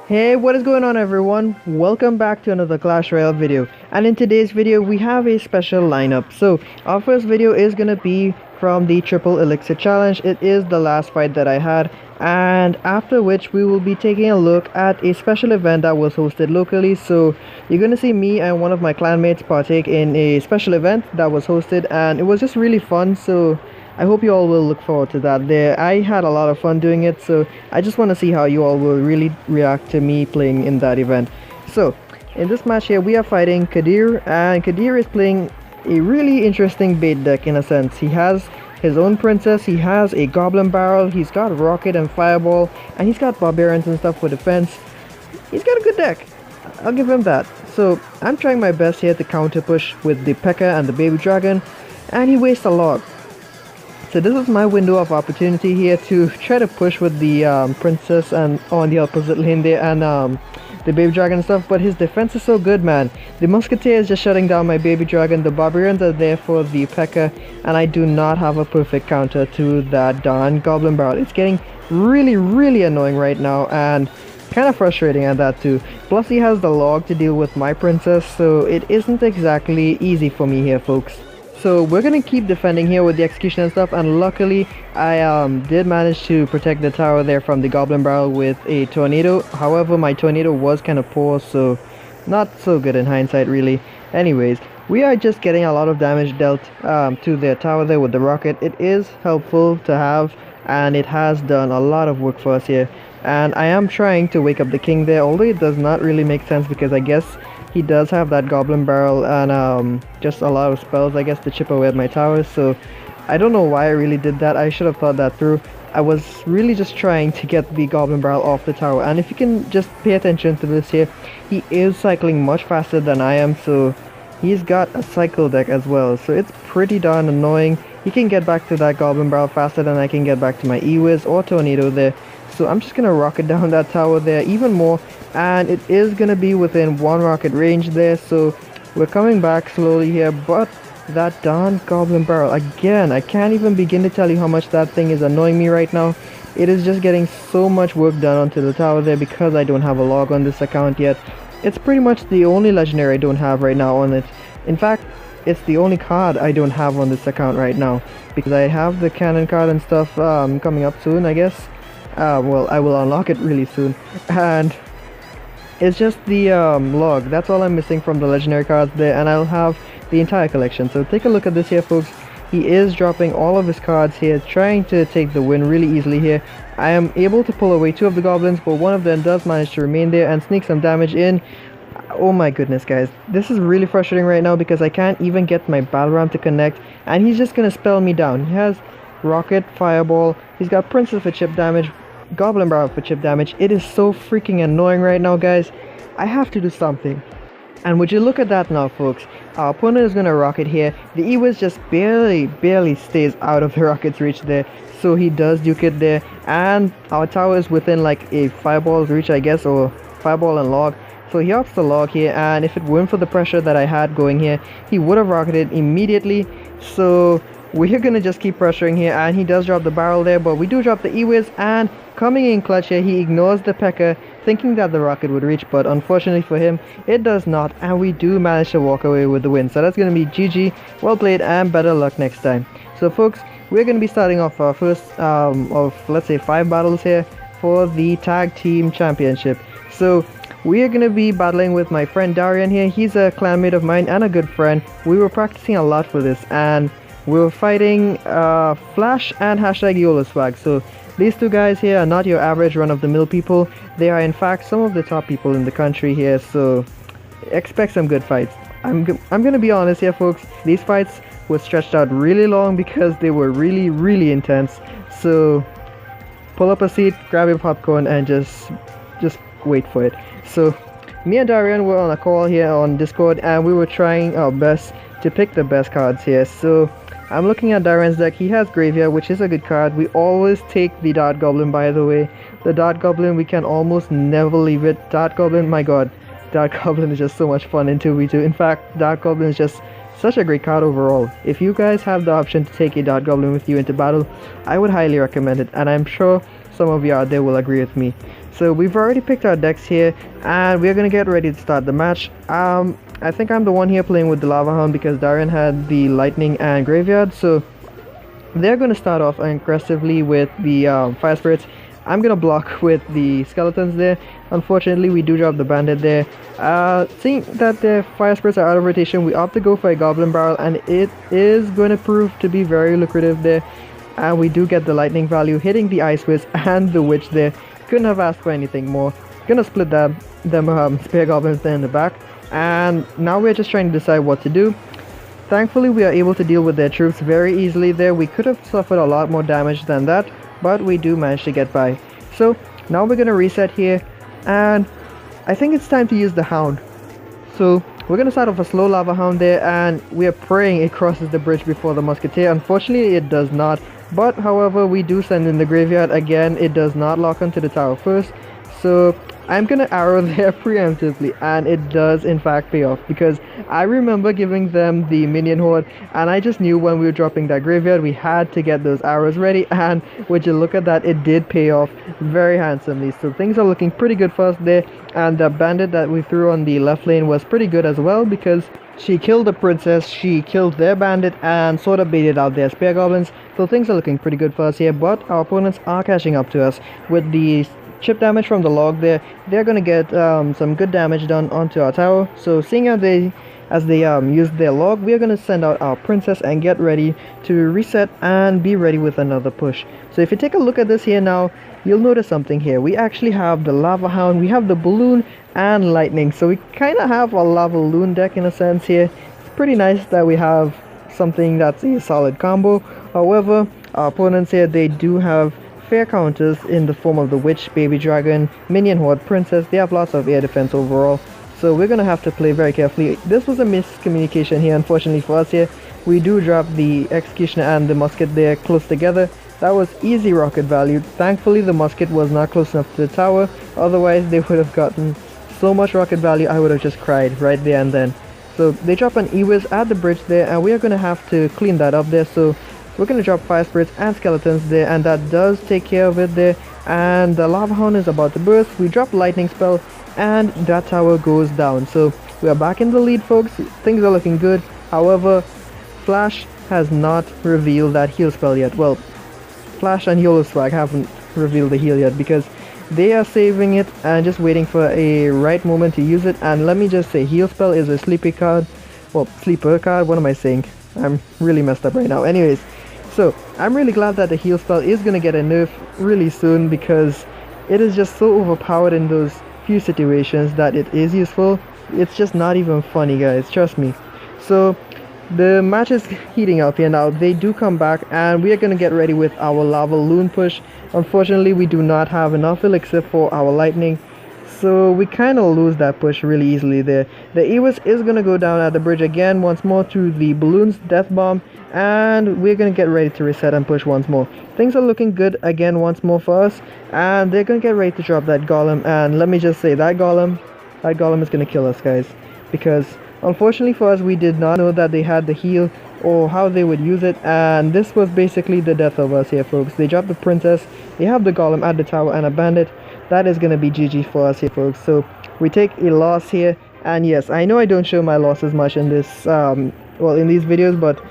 Hey, what is going on everyone? Welcome back to another Clash Royale video. And in today's video we have a special lineup. So our first video is gonna be from the Triple Elixir challenge. It is the last fight that I had, and after which we will be taking a look at a special event that was hosted locally. So you're gonna see me and one of my clanmates partake in a special event that was hosted, and it was just really fun. So I hope you all will look forward to that. I had a lot of fun doing it, so I just want to see how you all will really react to me playing in that event. So in this match here we are fighting Kadir, and Kadir is playing a really interesting bait deck in a sense. He has his own princess, he has a goblin barrel, he's got rocket and fireball, and he's got barbarians and stuff for defense. He's got a good deck, I'll give him that. So I'm trying my best here to counter push with the P.E.K.K.A and the baby dragon, and he wastes a lot. So this is my window of opportunity here to try to push with the princess and on the opposite lane there, and the baby dragon and stuff, but his defense is so good, man. The musketeer is just shutting down my baby dragon, the barbarians are there for the P.E.K.K.A, and I do not have a perfect counter to that darn goblin barrel. It's getting really annoying right now, and kind of frustrating at that too. Plus he has the log to deal with my princess, so it isn't exactly easy for me here, folks. So we're gonna keep defending here with the execution and stuff, and luckily I did manage to protect the tower there from the goblin barrel with a tornado. However, my tornado was kind of poor, so not so good in hindsight really. Anyways, we are just getting a lot of damage dealt to their tower there with the rocket. It is helpful to have, and it has done a lot of work for us here. And I am trying to wake up the king there, although it does not really make sense because I guess he does have that goblin barrel and just a lot of spells, I guess, to chip away at my towers. So I don't know why I really did that. I should have thought that through. I was really just trying to get the goblin barrel off the tower, and if you can just pay attention to this here, he is cycling much faster than I am, so he's got a cycle deck as well, so it's pretty darn annoying. He can get back to that goblin barrel faster than I can get back to my E-Wiz or tornado there. So I'm just gonna rocket down that tower there even more, and it is gonna be within one rocket range there. So we're coming back slowly here, but that darn goblin barrel again, I can't even begin to tell you how much that thing is annoying me right now. It is just getting so much work done onto the tower there because I don't have a log on this account yet. It's pretty much the only legendary I don't have right now on it. In fact, it's the only card I don't have on this account right now, because I have the cannon card and stuff coming up soon, I guess. Well, I will unlock it really soon, and it's just the log. That's all I'm missing from the legendary cards there, and I'll have the entire collection. So take a look at this here, folks. He is dropping all of his cards here, trying to take the win really easily here. I am able to pull away two of the goblins, but one of them does manage to remain there and sneak some damage in. Oh my goodness, guys, this is really frustrating right now because I can't even get my battle ram to connect, and he's just gonna spell me down. He has rocket, fireball, he's got princess for chip damage, goblin barrel for chip damage. It is so freaking annoying right now, guys. I have to do something. And would you look at that now, folks. Our opponent is gonna rocket here. The E-Wiz just barely stays out of the rocket's reach there, so he does duke it there, and our tower is within like a fireball's reach, I guess, or fireball and log. So he opts the log here, and if it weren't for the pressure that I had going here, he would have rocketed immediately. So we're gonna just keep pressuring here, and he does drop the barrel there, but we do drop the E-Wiz, and coming in clutch here, he ignores the P.E.K.K.A, thinking that the rocket would reach, but unfortunately for him, it does not, and we do manage to walk away with the win. So that's gonna be GG, well played, and better luck next time. So folks, we're gonna be starting off our first of, let's say, 5 battles here for the tag team championship. So we are going to be battling with my friend Darian here. He's a clanmate of mine and a good friend. We were practicing a lot for this, and we were fighting Flash and hashtag YOLO Swag. So these two guys here are not your average run-of-the-mill people. They are in fact some of the top people in the country here, so expect some good fights. I'm going to be honest here, folks. These fights were stretched out really long because they were really intense. So pull up a seat, grab your popcorn, and just wait for it. So me and Darian were on a call here on Discord, and we were trying our best to pick the best cards here. So I'm looking at Darian's deck. He has Graveyard, which is a good card. We always take the Dart Goblin, by the way. The Dart Goblin, we can almost never leave it. Dart Goblin, my god, Dart Goblin is just so much fun in 2v2. In fact, Dart Goblin is just such a great card overall. If you guys have the option to take a Dart Goblin with you into battle, I would highly recommend it, and I'm sure some of you out there will agree with me. So we've already picked our decks here, and we're gonna get ready to start the match. I think I'm the one here playing with the Lava Hound because Darren had the Lightning and Graveyard, so they're gonna start off aggressively with the Fire Spirits. I'm gonna block with the Skeletons there. Unfortunately, we do drop the Bandit there. Seeing that the Fire Spirits are out of rotation, we opt to go for a Goblin Barrel, and it is going to prove to be very lucrative there. And we do get the Lightning value, hitting the Ice Wiz and the Witch there. Couldn't have asked for anything more. Gonna split them Spear Goblins there in the back. And now we're just trying to decide what to do. Thankfully, we are able to deal with their troops very easily there. We could have suffered a lot more damage than that, but we do manage to get by. So now we're gonna reset here, and I think it's time to use the Hound. So we're gonna start off a slow Lava Hound there, and we are praying it crosses the bridge before the Musketeer. Unfortunately, it does not. But however, we do send in the Graveyard again. It does not lock onto the tower first. So I'm gonna arrow there preemptively, and it does in fact pay off, because I remember giving them the minion horde, and I just knew when we were dropping that Graveyard we had to get those arrows ready, and would you look at that, it did pay off very handsomely. So things are looking pretty good for us there, and the Bandit that we threw on the left lane was pretty good as well, because she killed the Princess, she killed their Bandit, and sort of baited out their Spear Goblins. So things are looking pretty good for us here, but our opponents are catching up to us with the chip damage from the log there. They're gonna get some good damage done onto our tower. So seeing as they use their log, we are gonna send out our Princess and get ready to reset and be ready with another push. So if you take a look at this here now, you'll notice something here. We actually have the Lava Hound, we have the Balloon and Lightning, so we kind of have a Lava Loon deck in a sense here. It's pretty nice that we have something that's a solid combo. However, our opponents here, they do have fair counters in the form of the Witch, Baby Dragon, Minion Horde, Princess. They have lots of air defense overall, so we're gonna have to play very carefully. This was a miscommunication here, unfortunately for us here. We do drop the Executioner and the Musket there close together. That was easy rocket value. Thankfully the Musket was not close enough to the tower, otherwise they would have gotten so much rocket value I would have just cried right there and then. So they drop an E-Wiz at the bridge there, and we are gonna have to clean that up there. So we're gonna drop Fire Spirits and Skeletons there, and that does take care of it there. And the Lava Hound is about to burst. We drop Lightning Spell, and that tower goes down. So we are back in the lead, folks. Things are looking good. However, Flash has not revealed that heal spell yet. Well, Flash and YOLO Swag haven't revealed the heal yet, because they are saving it and just waiting for a right moment to use it. And let me just say, heal spell is a sleepy card. Well, sleeper card, what am I saying? I'm really messed up right now. Anyways, so I'm really glad that the heal spell is gonna get a nerf really soon, because it is just so overpowered in those few situations that it is useful. It's just not even funny, guys, trust me. So the match is heating up here now. They do come back, and we are gonna get ready with our Lava Loon push. Unfortunately, we do not have enough elixir for our Lightning, so we kind of lose that push really easily there. The E-Wiz is gonna go down at the bridge again once more to the Balloon's Death Bomb, and we're gonna get ready to reset and push once more. Things are looking good again once more for us, and they're gonna get ready to drop that Golem. And let me just say, that Golem is gonna kill us, guys, because unfortunately for us, we did not know that they had the heal or how they would use it, and this was basically the death of us here, folks. They dropped the Princess, they have the Golem at the tower and a Bandit. That is gonna be GG for us here, folks. So we take a loss here, and yes, I know I don't show my losses much in this well, in these videos, but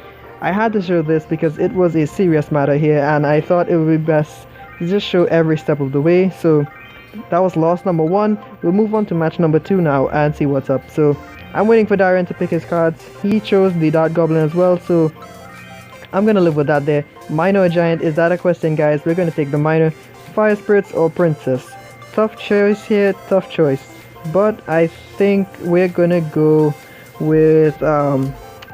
I had to show this because it was a serious matter here, and I thought it would be best to just show every step of the way. So that was loss number 1. We'll move on to match number 2 now and see what's up. So I'm waiting for Darren to pick his cards. He chose the Dart Goblin as well, so I'm gonna live with that there. Minor or Giant, is that a question, guys? We're gonna take the Minor. Fire Spirits or Princess? Tough choice here, tough choice. But I think we're gonna go with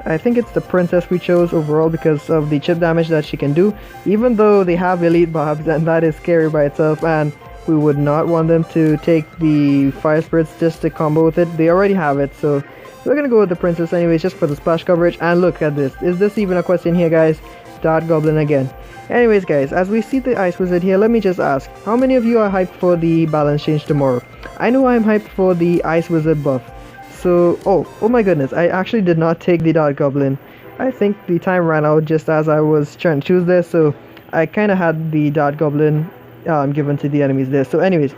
I think it's the Princess we chose overall because of the chip damage that she can do, even though they have elite bobs, and that is scary by itself, and we would not want them to take the Fire Spirits just to combo with it. They already have it, so we're gonna go with the Princess anyways, just for the splash coverage. And look at this. Is this even a question here, guys? Dart Goblin again. Anyways, guys, as we see the Ice Wizard here, let me just ask, how many of you are hyped for the balance change tomorrow? I know I'm hyped for the Ice Wizard buff. So, oh my goodness, I actually did not take the Dart Goblin. I think the time ran out just as I was trying to choose this, so I kind of had the Dart Goblin given to the enemies there. So anyways,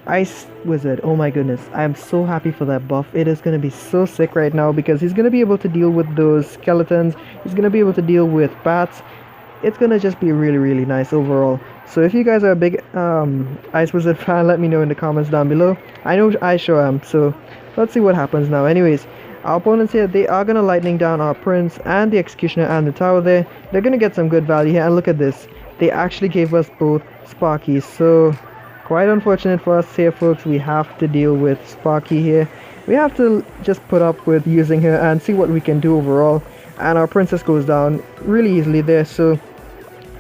Ice Wizard. Oh my goodness, I am so happy for that buff. It is going to be so sick right now because he's going to be able to deal with those skeletons. He's going to be able to deal with bats. It's going to just be really nice overall. So if you guys are a big Ice Wizard fan, let me know in the comments down below. I know I sure am. So let's see what happens now. Anyways, our opponents here, they are going to lightning down our Prince and the Executioner and the tower there. They're going to get some good value here. And look at this. They actually gave us both Sparkies. So quite unfortunate for us here, folks. We have to deal with Sparky here. We have to just put up with using her and see what we can do overall. And our princess goes down really easily there. So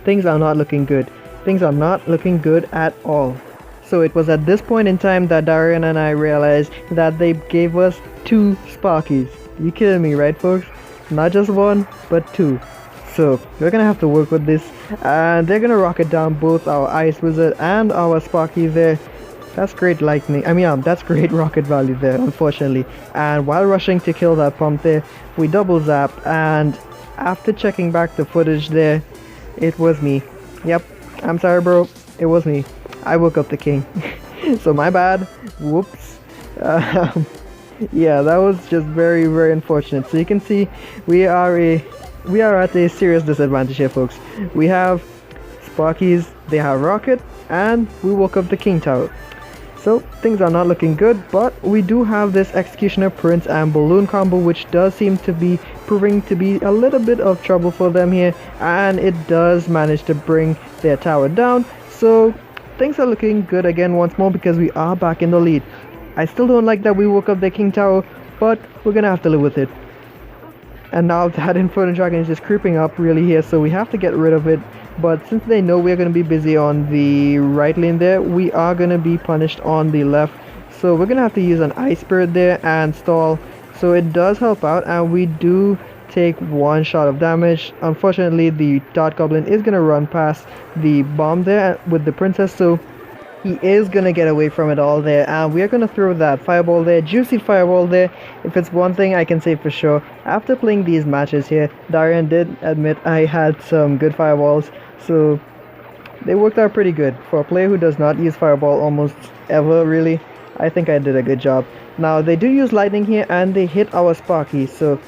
things are not looking good. Things are not looking good at all. So it was at this point in time that Darian and I realized that they gave us 2 Sparkies. You kidding me, right, folks? Not just 1, but 2. So we're gonna have to work with this, and they're gonna rocket down both our Ice Wizard and our Sparky there. That's great lightning. That's great rocket value there, unfortunately. And while rushing to kill that pump there, we double zap, and after checking back the footage there, it was me. Yep, I'm sorry, bro. It was me. I woke up the king. So my bad. Whoops. Yeah, that was just very unfortunate. So you can see we are at a serious disadvantage here, folks. We have Sparkies, they have Rocket, and we woke up the King Tower. So things are not looking good, but we do have this Executioner, Prince, and Balloon combo, which does seem to be proving to be a little bit of trouble for them here, and it does manage to bring their tower down. So things are looking good again once more because we are back in the lead. I still don't like that we woke up the King Tower, but we're gonna have to live with it. And now that Inferno Dragon is just creeping up really here, so we have to get rid of it. But since they know we're going to be busy on the right lane there, we are going to be punished on the left. So we're going to have to use an Ice Spirit there and stall. So it does help out, and we do take 1 shot of damage. Unfortunately, the Dart Goblin is going to run past the bomb there with the Princess, so he is going to get away from it all there, and we are going to throw that fireball there, juicy fireball there. If it's one thing I can say for sure, after playing these matches here, Darian did admit I had some good fireballs, so they worked out pretty good. For a player who does not use fireball almost ever really, I think I did a good job. Now they do use lightning here, and they hit our Sparky, so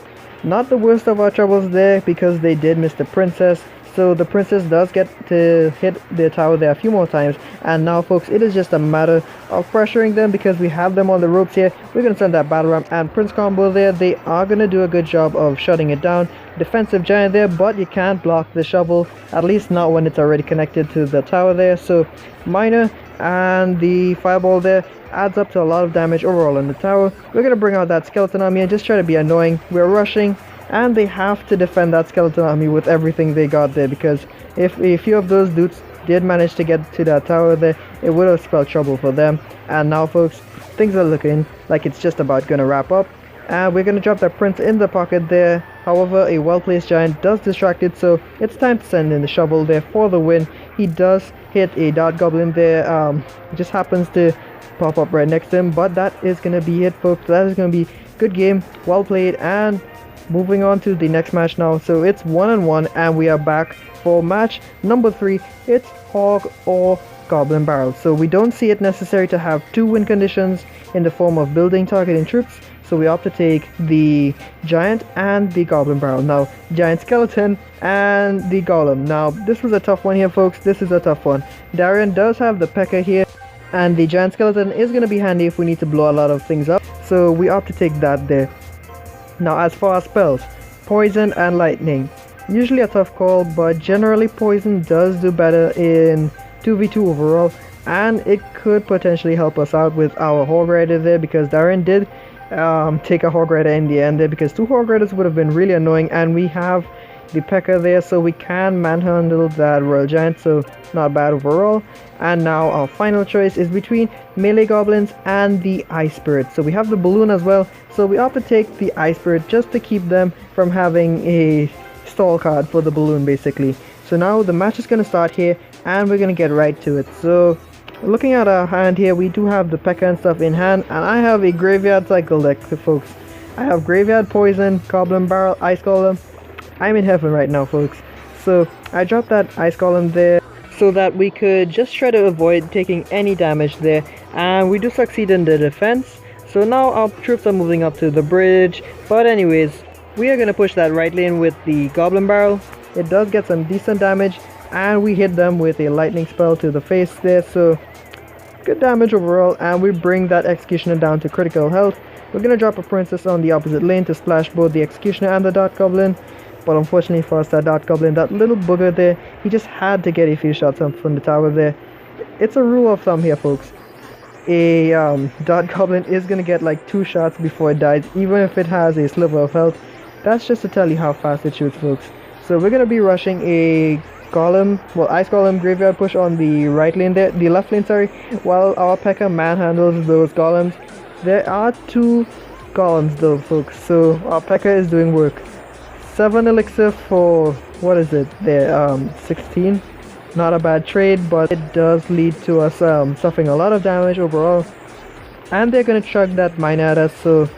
not the worst of our troubles there because they did miss the Princess. So the Princess does get to hit the tower there a few more times, and now, folks, it is just a matter of pressuring them because we have them on the ropes here. We're going to send that battle ram and Prince combo there. They are going to do a good job of shutting it down. Defensive giant there, but you can't block the shovel, at least not when it's already connected to the tower there. So minor, and the fireball there adds up to a lot of damage overall on the tower. We're going to bring out that skeleton army and just try to be annoying. We're rushing, and they have to defend that skeleton army with everything they got there, because if a few of those dudes did manage to get to that tower there, it would have spelled trouble for them. And now, folks, things are looking like it's just about gonna wrap up, and we're gonna drop that Prince in the pocket there. However, a well-placed giant does distract it, so it's time to send in the shovel there for the win. He does hit a Dart Goblin there, just happens to pop up right next to him, but that is gonna be it, folks. That is gonna be good game, well played, and moving on to the next match now. So it's 1-1, and we are back for match number 3. It's Hog or Goblin Barrel. So we don't see it necessary to have 2 win conditions in the form of building, targeting troops. So we opt to take the Giant and the Goblin Barrel. Now, Giant Skeleton and the Golem. Now, this was a tough one here, folks. This is a tough one. Darian does have the P.E.K.K.A here, and the Giant Skeleton is going to be handy if we need to blow a lot of things up. So we opt to take that there. Now, as far as spells, Poison and Lightning. Usually a tough call, but generally Poison does do better in 2v2 overall, and it could potentially help us out with our Hog Rider there, because Darian did take a Hog Rider in the end there, because 2 Hog Riders would have been really annoying, and we have the P.E.K.K.A there, so we can manhandle that Royal Giant, so not bad overall. And now our final choice is between melee goblins and the Ice Spirit. So we have the balloon as well, so we opt to take the Ice Spirit just to keep them from having a stall card for the balloon, basically. So now the match is going to start here, and we're going to get right to it. So looking at our hand here, we do have the P.E.K.K.A and stuff in hand, and I have a Graveyard Cycle deck, folks. I have Graveyard, Poison, Goblin Barrel, Ice Golem. I'm in heaven right now, folks. So I dropped that Ice Golem there, so that we could just try to avoid taking any damage there, and we do succeed in the defense. So now our troops are moving up to the bridge, but anyways, we are going to push that right lane with the goblin barrel. It does get some decent damage, and we hit them with a lightning spell to the face there, so good damage overall, and we bring that executioner down to critical health. We're going to drop a princess on the opposite lane to splash both the executioner and the dart goblin, but unfortunately for us, that dart goblin, that little booger there, he just had to get a few shots up from the tower there. It's a rule of thumb here, folks. A dart goblin is going to get like 2 shots before it dies, even if it has a sliver of health. That's just to tell you how fast it shoots, folks. So we're going to be rushing a golem, well, ice golem graveyard push on the right lane there, the left lane, sorry, while our P.E.K.K.A manhandles those golems. There are 2 golems though, folks, so our P.E.K.K.A is doing work. 7 elixir for, what is it there, 16. Not a bad trade, but it does lead to us suffering a lot of damage overall. And they're going to chug that mine at us, so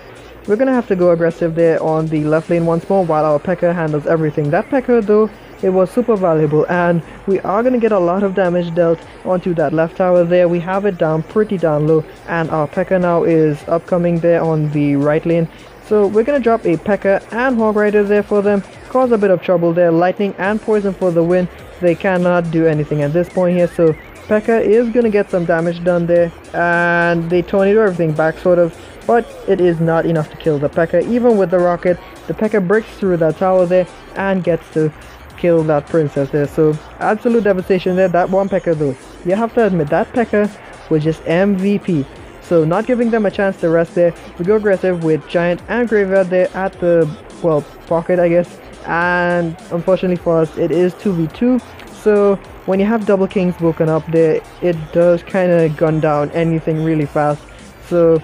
we're going to have to go aggressive there on the left lane once more while our P.E.K.K.A handles everything. That P.E.K.K.A though, it was super valuable, and we are going to get a lot of damage dealt onto that left tower there. We have it down pretty down low, and our P.E.K.K.A now is upcoming there on the right lane. So we're going to drop a P.E.K.K.A and Hog Rider there for them, cause a bit of trouble there. Lightning and poison for the win. They cannot do anything at this point here, so P.E.K.K.A is going to get some damage done there, and they tornado everything back sort of, but it is not enough to kill the P.E.K.K.A. Even with the rocket, the P.E.K.K.A breaks through that tower there and gets to kill that princess there. So absolute devastation there. That one P.E.K.K.A though, you have to admit, that P.E.K.K.A was just MVP. So not giving them a chance to rest there, we go aggressive with giant and graveyard there at the, well, pocket I guess, and unfortunately for us it is 2v2. So when you have double kings woken up there, it does kind of gun down anything really fast. So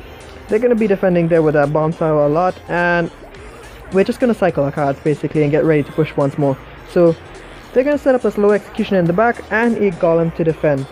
they're going to be defending there with that bomb tower a lot, and we're just going to cycle our cards basically and get ready to push once more. So they're going to set up a slow execution in the back and a golem to defend.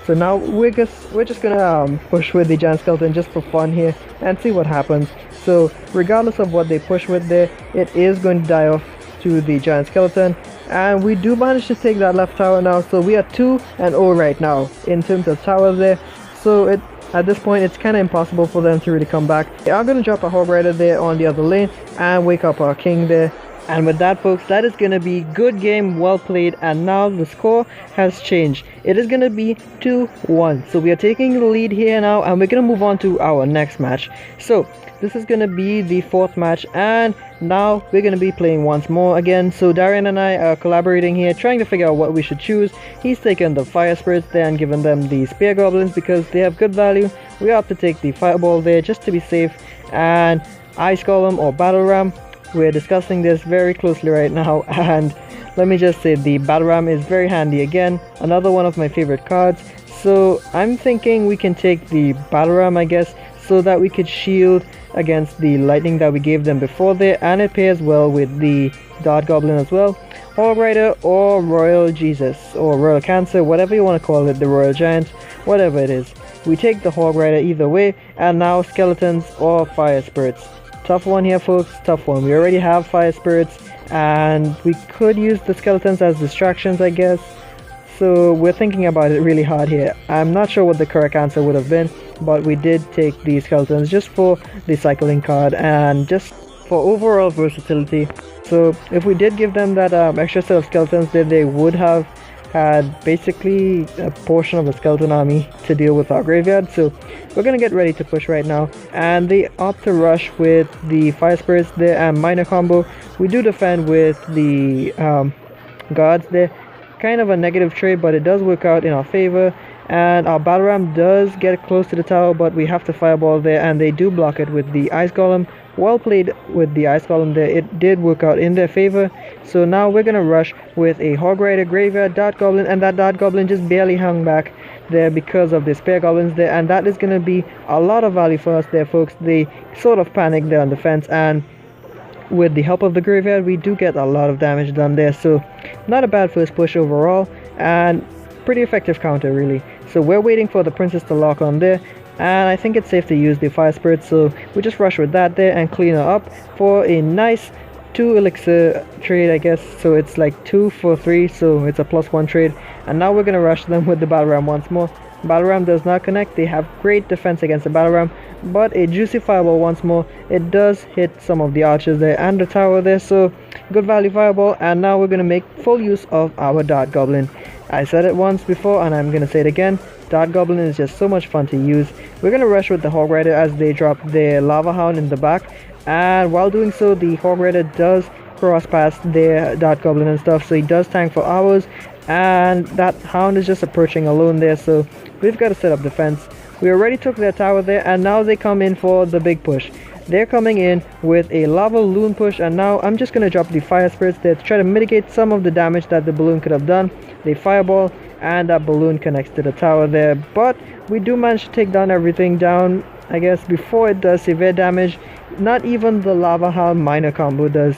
So now we're just gonna push with the giant skeleton just for fun here and see what happens. So regardless of what they push with there, it is going to die off to the giant skeleton, and we do manage to take that left tower now. So we are 2-0 right now in terms of towers there. So at this point it's kind of impossible for them to really come back. They are going to drop a Hog Rider there on the other lane and wake up our king there. And with that, folks, that is going to be good game, well played, and now the score has changed. It is going to be 2-1. So we are taking the lead here now, and we're going to move on to our next match. So this is going to be the 4th match, and now we're going to be playing once more again. So Darian and I are collaborating here, trying to figure out what we should choose. He's taken the fire spirits there and given them the spear goblins because they have good value. We have to take the fireball there just to be safe, and ice golem or battle ram. We're discussing this very closely right now, and let me just say the battle ram is very handy again, another one of my favorite cards. So I'm thinking we can take the battle ram, I guess, so that we could shield against the lightning that we gave them before there, and it pairs well with the dart goblin as well. Hog Rider or Royal Jesus or Royal Cancer, whatever you want to call it, the Royal Giant, whatever it is. We take the Hog Rider either way, and now skeletons or fire spirits. Tough one here, folks, tough one. We already have fire spirits, and we could use the skeletons as distractions, I guess. So we're thinking about it really hard here. I'm not sure what the correct answer would have been, but we did take the skeletons just for the cycling card and just for overall versatility. So if we did give them that extra set of skeletons, then they would have had basically a portion of the skeleton army to deal with our graveyard. So we're gonna get ready to push right now, and they opt to rush with the fire spirits there and minor combo. We do defend with the guards there. Kind of a negative trade, but it does work out in our favor, and our battle ram does get close to the tower, but we have to fireball there, and they do block it with the ice golem. Well played with the ice golem there. It did work out in their favor. So now we're gonna rush with a Hog Rider graveyard dart goblin, and that dart goblin just barely hung back there because of the spear goblins there, and that is gonna be a lot of value for us there, folks. They sort of panicked there on the fence, and with the help of the graveyard we do get a lot of damage done there. So not a bad first push overall, and pretty effective counter really. So we're waiting for the princess to lock on there, and I think it's safe to use the fire spirit, so we just rush with that there and clean her up for a nice 2 elixir trade, I guess, so it's like 2 for 3, so it's a +1 trade. And now we're gonna rush them with the battle ram once more. Battle ram does not connect. They have great defense against the battle ram, but a juicy fireball once more. It does hit some of the archers there and the tower there, so good value fireball. And now we're gonna make full use of our dart goblin. I said it once before and I'm gonna say it again. Dart goblin is just so much fun to use. We're gonna rush with the hog rider as they drop their lava hound in the back, and while doing so, the hog rider does cross past their dart goblin and stuff, so he does tank for hours. And that hound is just approaching alone there, so we've got to set up defense. We already took their tower there, and now they come in for the big push. They're coming in with a lava loon push, and now I'm just gonna drop the fire spirits there to try to mitigate some of the damage that the balloon could have done. They fireball, and that balloon connects to the tower there, but we do manage to take down everything down, I guess, before it does severe damage. Not even the lava hound minor combo does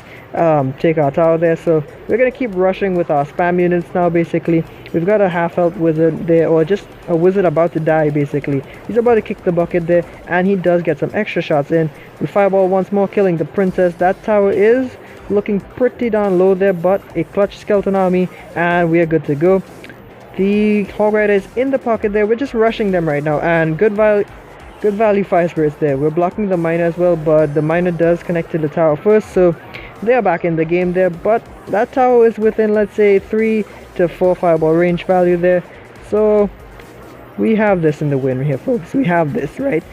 take our tower there, so we're gonna keep rushing with our spam units now. Basically, we've got a half health wizard there, or just a wizard about to die. Basically, he's about to kick the bucket there, and he does get some extra shots in. We fireball once more, killing the princess. That tower is looking pretty darn low there, but a clutch skeleton army, and we are good to go. The hog rider is in the pocket there. We're just rushing them right now, and good value fire spirits there. We're blocking the miner as well, but the miner does connect to the tower first, so they are back in the game there. But that tower is within, let's say, 3 to 4 fireball range value there, so we have this in the win here, folks. We have this, right?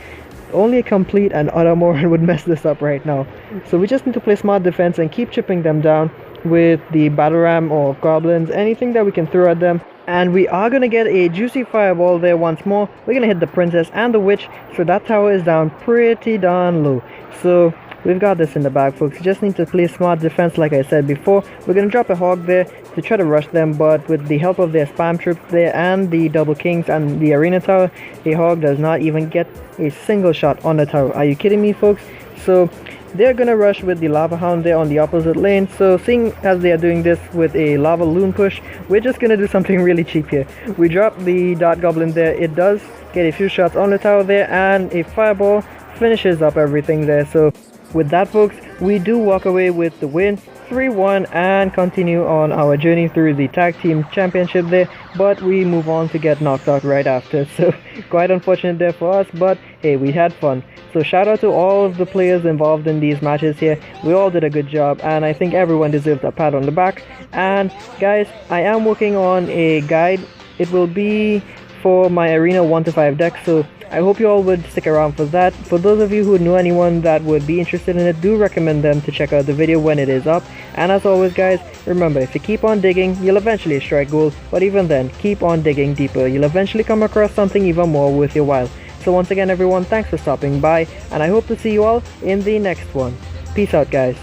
Only a complete and utter moron would mess this up right now, so we just need to play smart defense and keep chipping them down with the battle ram or goblins, anything that we can throw at them. And we are going to get a juicy fireball there once more. We're going to hit the princess and the witch, so that tower is down pretty darn low. So we've got this in the bag, folks. You just need to play smart defense like I said before. We're going to drop a hog there to try to rush them, but with the help of their spam troops there and the double kings and the arena tower, the hog does not even get a single shot on the tower. Are you kidding me, folks? So they're gonna rush with the lava hound there on the opposite lane, so seeing as they are doing this with a lava loon push, we're just gonna do something really cheap here. We drop the dart goblin there. It does get a few shots on the tower there, and a fireball finishes up everything there. So with that, folks, we do walk away with the win, 3-1, and continue on our journey through the tag team championship there, but we move on to get knocked out right after, so quite unfortunate there for us, but hey, we had fun. So shout out to all of the players involved in these matches here. We all did a good job, and I think everyone deserves a pat on the back. And guys, I am working on a guide. It will be for my arena 1 to 5 deck, so I hope you all would stick around for that. For those of you who know anyone that would be interested in it, do recommend them to check out the video when it is up. And as always, guys, remember, if you keep on digging, you'll eventually strike gold, but even then, keep on digging deeper. You'll eventually come across something even more worth your while. So once again, everyone, thanks for stopping by, and I hope to see you all in the next one. Peace out, guys.